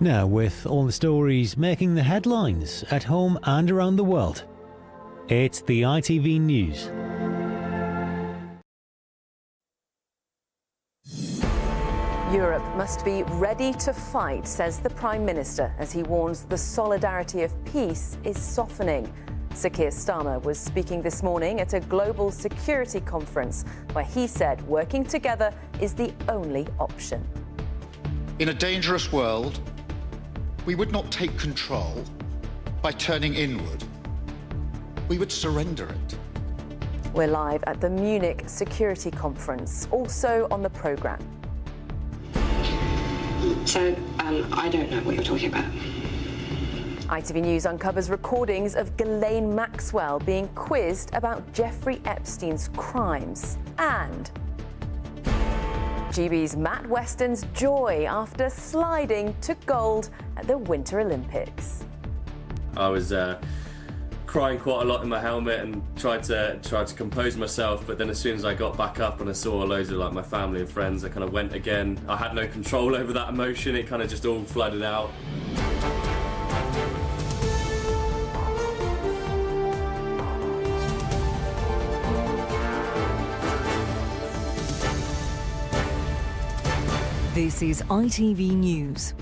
Now, with all the stories making the headlines at home and around the world, it's the ITV News. Europe must be ready to fight, says the Prime Minister, as he warns the solidarity of peace is softening. Sir Keir Starmer was speaking this morning at a global security conference where he said working together is the only option. In a dangerous world, we would not take control by turning inward. We would surrender it. We're live at the Munich Security Conference, also on the programme. So, I don't know what you're talking about. ITV News uncovers recordings of Ghislaine Maxwell being quizzed about Jeffrey Epstein's crimes. And GB's Matt Weston's joy after sliding to gold at the Winter Olympics. I was crying quite a lot in my helmet and tried to compose myself, but then as soon as I got back up and I saw loads of my family and friends, I kind of went again. I had no control over that emotion, it kind of just all flooded out. This is ITV News.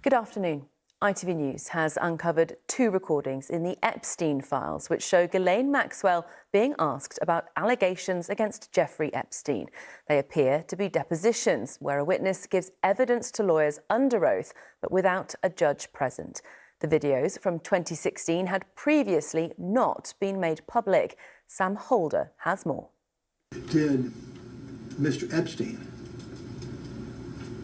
Good afternoon. ITV News has uncovered two recordings in the Epstein files which show Ghislaine Maxwell being asked about allegations against Jeffrey Epstein. They appear to be depositions where a witness gives evidence to lawyers under oath but without a judge present. The videos from 2016 had previously not been made public. Sam Holder has more. Did Mr. Epstein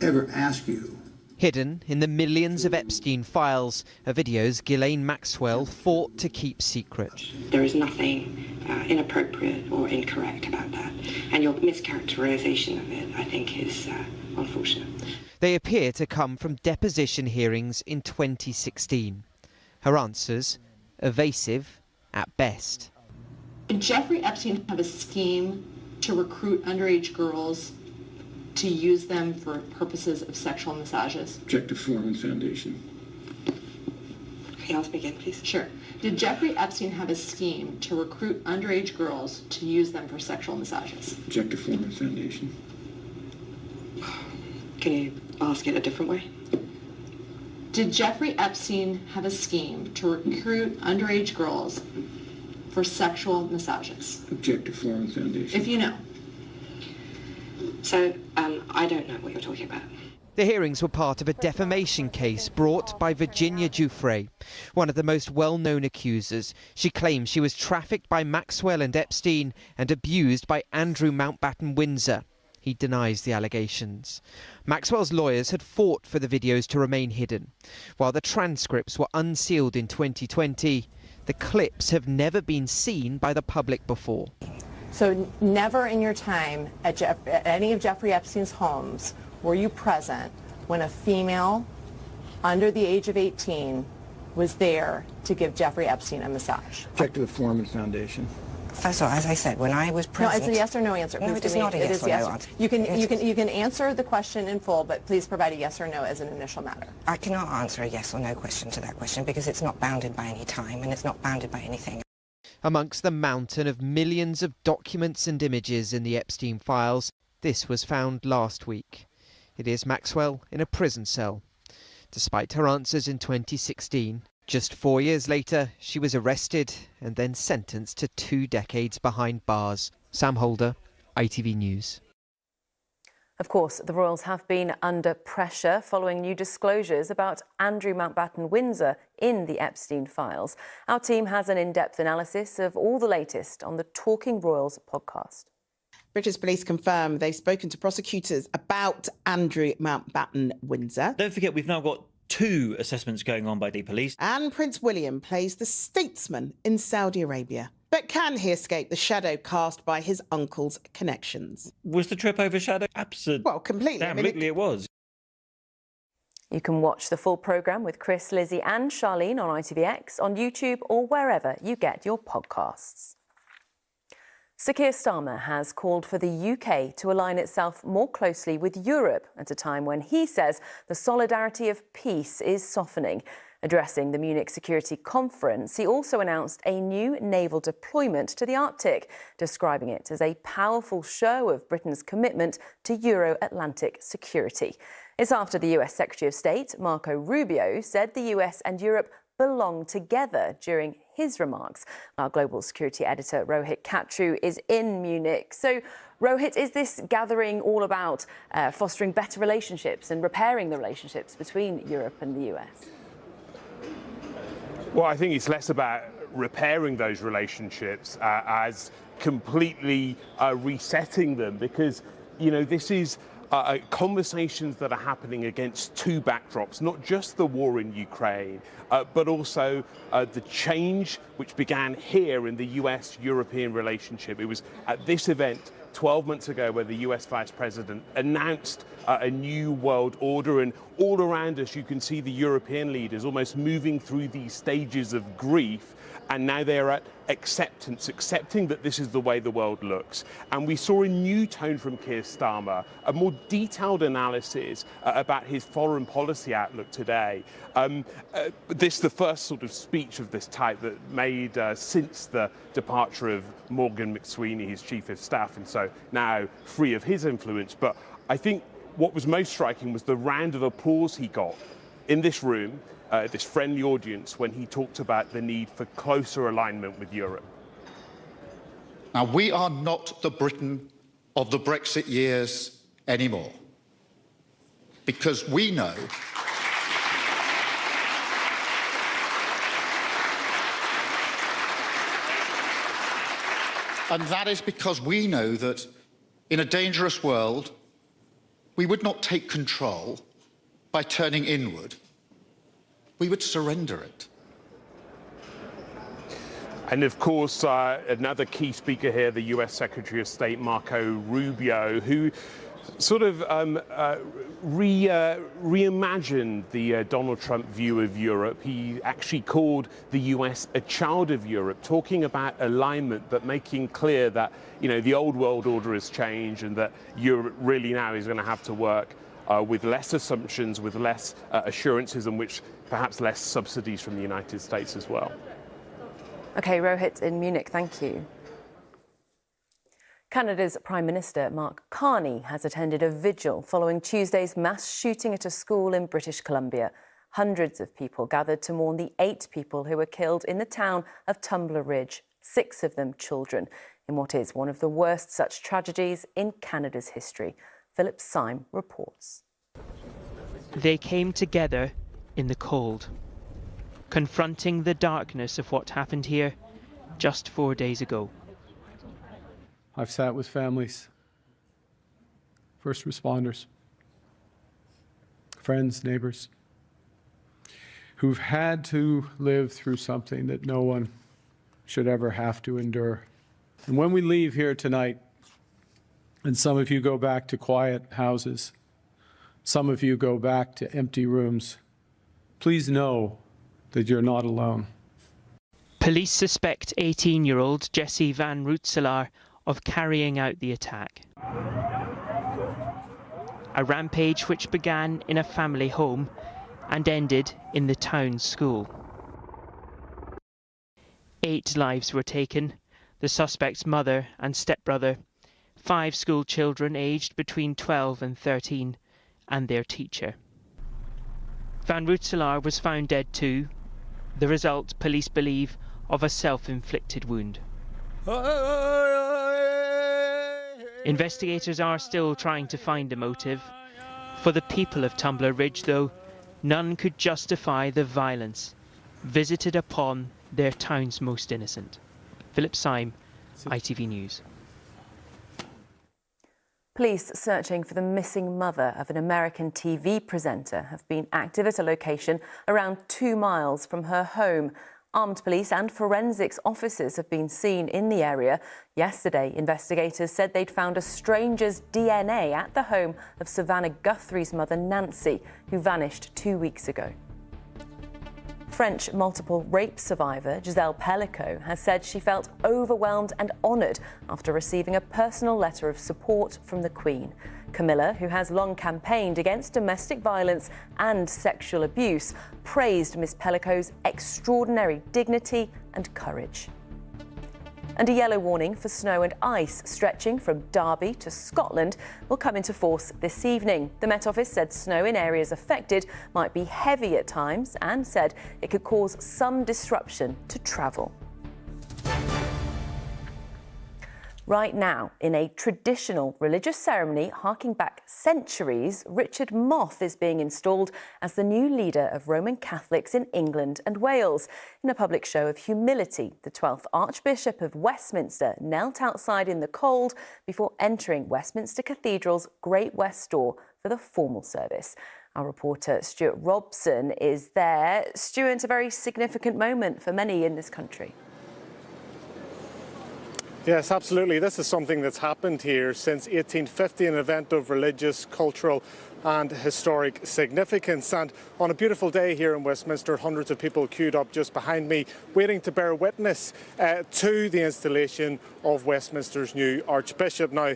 ever ask you? Hidden in the millions of Epstein files are videos Ghislaine Maxwell fought to keep secret. There is nothing inappropriate or incorrect about that. And your mischaracterization of it, I think, is unfortunate. They appear to come from deposition hearings in 2016. Her answers, evasive at best. Did Jeffrey Epstein have a scheme to recruit underage girls to use them for purposes of sexual massages? Objective form and foundation. Okay, I'll speak again, please. Sure. Did Jeffrey Epstein have a scheme to recruit underage girls to use them for sexual massages? Objective form and foundation. Can you ask it a different way? Did Jeffrey Epstein have a scheme to recruit underage girls for sexual massages? Objective form and foundation. If you know. So, I don't know what you're talking about. The hearings were part of a defamation case brought by Virginia Giuffre, one of the most well-known accusers. She claims she was trafficked by Maxwell and Epstein and abused by Andrew Mountbatten Windsor. He denies the allegations. Maxwell's lawyers had fought for the videos to remain hidden. While the transcripts were unsealed in 2020, the clips have never been seen by the public before. So never in your time at any of Jeffrey Epstein's homes were you present when a female under the age of 18 was there to give Jeffrey Epstein a massage? Objective form and foundation. First of all, as I said, when I was present... No, it's a yes or no answer. No, it is not a yes or no answer. You can answer the question in full, but please provide a yes or no as an initial matter. I cannot answer a yes or no question to that question because it's not bounded by any time and it's not bounded by anything. Amongst the mountain of millions of documents and images in the Epstein files, this was found last week. It is Maxwell in a prison cell. Despite her answers in 2016, just 4 years later, she was arrested and then sentenced to 2 decades behind bars. Sam Holder, ITV News. Of course, the royals have been under pressure following new disclosures about Andrew Mountbatten Windsor in the Epstein files. Our team has an in-depth analysis of all the latest on the Talking Royals podcast. British police confirm they've spoken to prosecutors about Andrew Mountbatten Windsor. Don't forget, we've now got 2 assessments going on by the police. And Prince William plays the statesman in Saudi Arabia. But can he escape the shadow cast by his uncle's connections? Was the trip overshadowed? Absolutely. Well, completely. Absolutely, it was. You can watch the full programme with Chris, Lizzie and Charlene on ITVX, on YouTube or wherever you get your podcasts. Sir Keir Starmer has called for the UK to align itself more closely with Europe at a time when he says the solidarity of peace is softening. Addressing the Munich Security Conference, he also announced a new naval deployment to the Arctic, describing it as a powerful show of Britain's commitment to Euro-Atlantic security. It's after the US Secretary of State, Marco Rubio, said the US and Europe belong together during his remarks. Our global security editor, Rohit Katru, is in Munich. So, Rohit, is this gathering all about fostering better relationships and repairing the relationships between Europe and the US? Well, I think it's less about repairing those relationships as completely resetting them, because, you know, this is conversations that are happening against two backdrops, not just the war in Ukraine, but also the change which began here in the US-European relationship. It was at this event 12 months ago where the US Vice President announced a new world order, and all around us you can see the European leaders almost moving through these stages of grief, and now they are at acceptance, accepting that this is the way the world looks. And we saw a new tone from Keir Starmer, a more detailed analysis about his foreign policy outlook today. This is the first sort of speech of this type that made since the departure of Morgan McSweeney, his chief of staff, and so now free of his influence. But I think what was most striking was the round of applause he got in this room, this friendly audience, when he talked about the need for closer alignment with Europe. Now, we are not the Britain of the Brexit years anymore, because we know and that is because we know that in a dangerous world, we would not take control by turning inward. We would surrender it. And of course, another key speaker here, the US Secretary of State, Marco Rubio, who sort of reimagined the Donald Trump view of Europe. He actually called the US a child of Europe, talking about alignment, but making clear that, you know, the old world order has changed and that Europe really now is going to have to work with less assumptions, with less assurances, and which perhaps less subsidies from the United States as well. OK, Rohit in Munich, thank you. Canada's Prime Minister Mark Carney has attended a vigil following Tuesday's mass shooting at a school in British Columbia. Hundreds of people gathered to mourn the 8 people who were killed in the town of Tumbler Ridge, 6 of them children, in what is one of the worst such tragedies in Canada's history. Philip Syme reports. They came together in the cold, confronting the darkness of what happened here just 4 days ago. I've sat with families, first responders, friends, neighbors, who've had to live through something that no one should ever have to endure. And when we leave here tonight, and some of you go back to quiet houses, some of you go back to empty rooms, please know that you're not alone. Police suspect 18-year-old Jesse van Rootselaar of carrying out the attack. A rampage which began in a family home and ended in the town's school. 8 lives were taken, the suspect's mother and stepbrother, 5 school children aged between 12 and 13, and their teacher. Van Rootselaar was found dead too, the result, police believe, of a self-inflicted wound. Investigators are still trying to find a motive. For the people of Tumbler Ridge, though, none could justify the violence visited upon their town's most innocent. Philip Syme, ITV News. Police searching for the missing mother of an American TV presenter have been active at a location around 2 miles from her home. Armed police and forensics officers have been seen in the area. Yesterday, investigators said they'd found a stranger's DNA at the home of Savannah Guthrie's mother, Nancy, who vanished 2 weeks ago. French multiple rape survivor Gisèle Pellicot has said she felt overwhelmed and honoured after receiving a personal letter of support from the Queen. Camilla, who has long campaigned against domestic violence and sexual abuse, praised Ms Pellicot's extraordinary dignity and courage. And a yellow warning for snow and ice stretching from Derby to Scotland will come into force this evening. The Met Office said snow in areas affected might be heavy at times and said it could cause some disruption to travel. Right now, in a traditional religious ceremony harking back centuries, Richard Moth is being installed as the new leader of Roman Catholics in England and Wales. In a public show of humility, the 12th Archbishop of Westminster knelt outside in the cold before entering Westminster Cathedral's Great West Door for the formal service. Our reporter Stuart Robson is there. Stuart, a very significant moment for many in this country. Yes, absolutely. This is something that's happened here since 1850, an event of religious, cultural and historic significance. And on a beautiful day here in Westminster, hundreds of people queued up just behind me, waiting to bear witness to the installation of Westminster's new Archbishop. Now,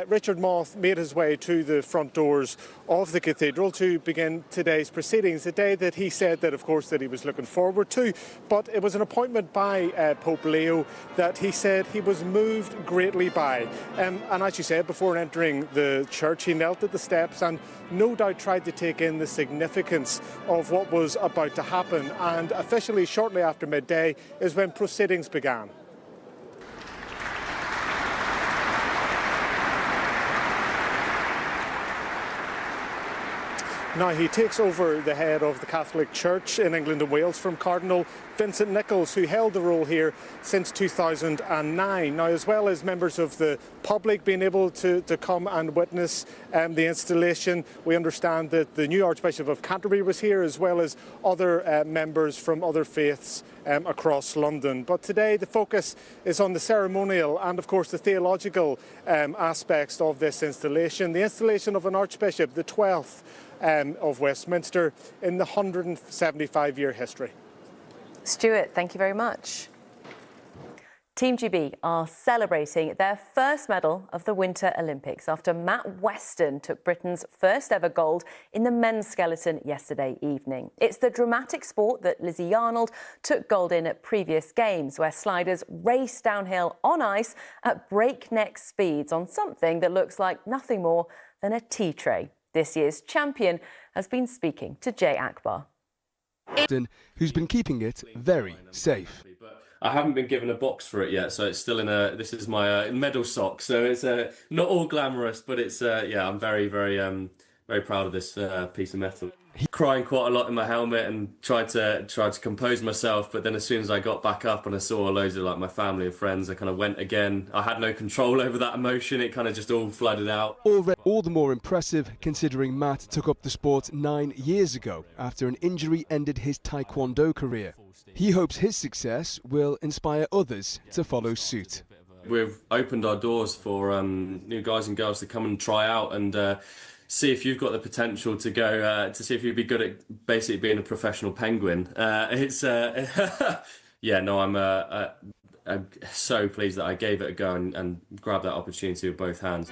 Richard Moth made his way to the front doors of the cathedral to begin today's proceedings, a day that he said that, of course, that he was looking forward to. But it was an appointment by Pope Leo that he said he was moved greatly by. And as you said, before entering the church, he knelt at the steps and no doubt tried to take in the significance of what was about to happen. And officially, shortly after midday, is when proceedings began. Now, he takes over the head of the Catholic Church in England and Wales from Cardinal Vincent Nichols, who held the role here since 2009. Now, as well as members of the public being able to come and witness the installation, we understand that the new Archbishop of Canterbury was here, as well as other members from other faiths across London. But today the focus is on the ceremonial and, of course, the theological aspects of this installation. The installation of an Archbishop, the 12th of Westminster in the 175-year history. Stuart, thank you very much. Team GB are celebrating their first medal of the Winter Olympics after Matt Weston took Britain's first ever gold in the men's skeleton yesterday evening. It's the dramatic sport that Lizzie Arnold took gold in at previous games, where sliders race downhill on ice at breakneck speeds on something that looks like nothing more than a tea tray. This year's champion has been speaking to Jay Akbar, who's been keeping it very safe. I haven't been given a box for it yet, so it's still in a. This is my medal sock, so it's not all glamorous, but it's yeah. I'm very proud of this piece of metal. Crying quite a lot in my helmet and tried to compose myself, but then as soon as I got back up and I saw loads of my family and friends, I kind of went again. I had no control over that emotion. It kind of just all flooded out. All the more impressive considering Matt took up the sport 9 years ago after an injury ended his taekwondo career. He hopes his success will inspire others to follow suit. We've opened our doors for new guys and girls to come and try out and see if you've got the potential to go to see if you'd be good at basically being a professional penguin. It's yeah, no, I'm so pleased that I gave it a go and grabbed that opportunity with both hands.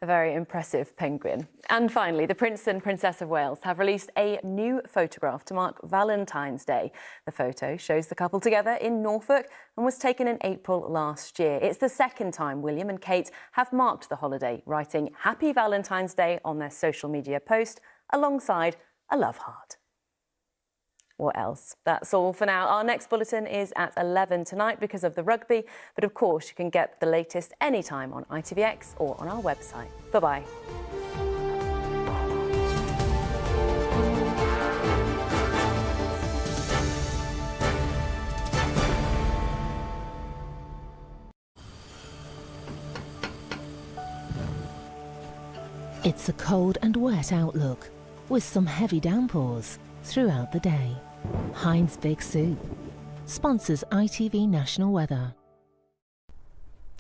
A very impressive penguin. And finally, the Prince and Princess of Wales have released a new photograph to mark Valentine's Day. The photo shows the couple together in Norfolk and was taken in April last year. It's the second time William and Kate have marked the holiday, writing Happy Valentine's Day on their social media post alongside a love heart. What else? That's all for now. Our next bulletin is at 11 tonight because of the rugby, but of course you can get the latest anytime on ITVX or on our website. Bye-bye. It's a cold and wet outlook with some heavy downpours throughout the day. Heinz Big Soup sponsors ITV National Weather.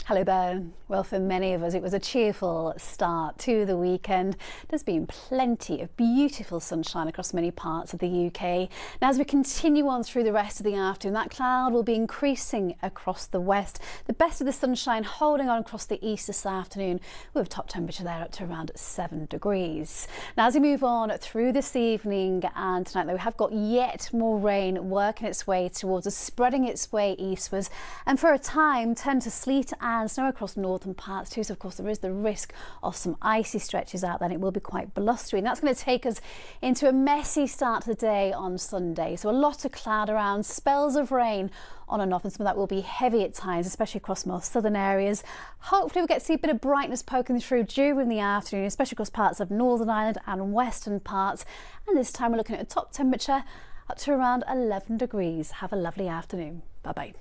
Hello there. Well, for many of us, it was a cheerful start to the weekend. There's been plenty of beautiful sunshine across many parts of the UK. Now, as we continue on through the rest of the afternoon, that cloud will be increasing across the west. The best of the sunshine holding on across the east this afternoon, with a top temperature there up to around 7 degrees. Now, as we move on through this evening and tonight, though, we have got yet more rain working its way towards us, spreading its way eastwards, and for a time turn to sleet and snow across northern parts too. So of course there is the risk of some icy stretches out there, and it will be quite blustery, and that's going to take us into a messy start to the day on Sunday. So a lot of cloud around, spells of rain on and off, and some of that will be heavy at times, especially across more southern areas. Hopefully we'll get to see a bit of brightness poking through during the afternoon, especially across parts of Northern Ireland and western parts. And this time we're looking at a top temperature up to around 11 degrees. Have a lovely afternoon. Bye bye.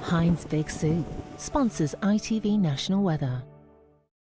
Heinz Big Soup sponsors ITV National Weather.